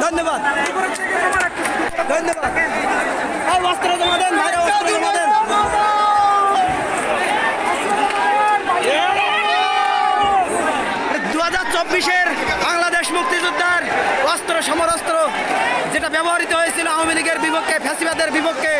ধন্যবাদ ধন্যবাদ। এই অস্ত্র জমা দেন ভাইরা, অস্ত্র জমা দেন। 2024-এর বাংলাদেশ মুক্তিযোদ্ধার অস্ত্র সমরাস্ত্র যেটা ব্যবহৃত হয়েছিল আওয়ামী লীগের বিপক্ষে, ফ্যাসিবাদের বিপক্ষে,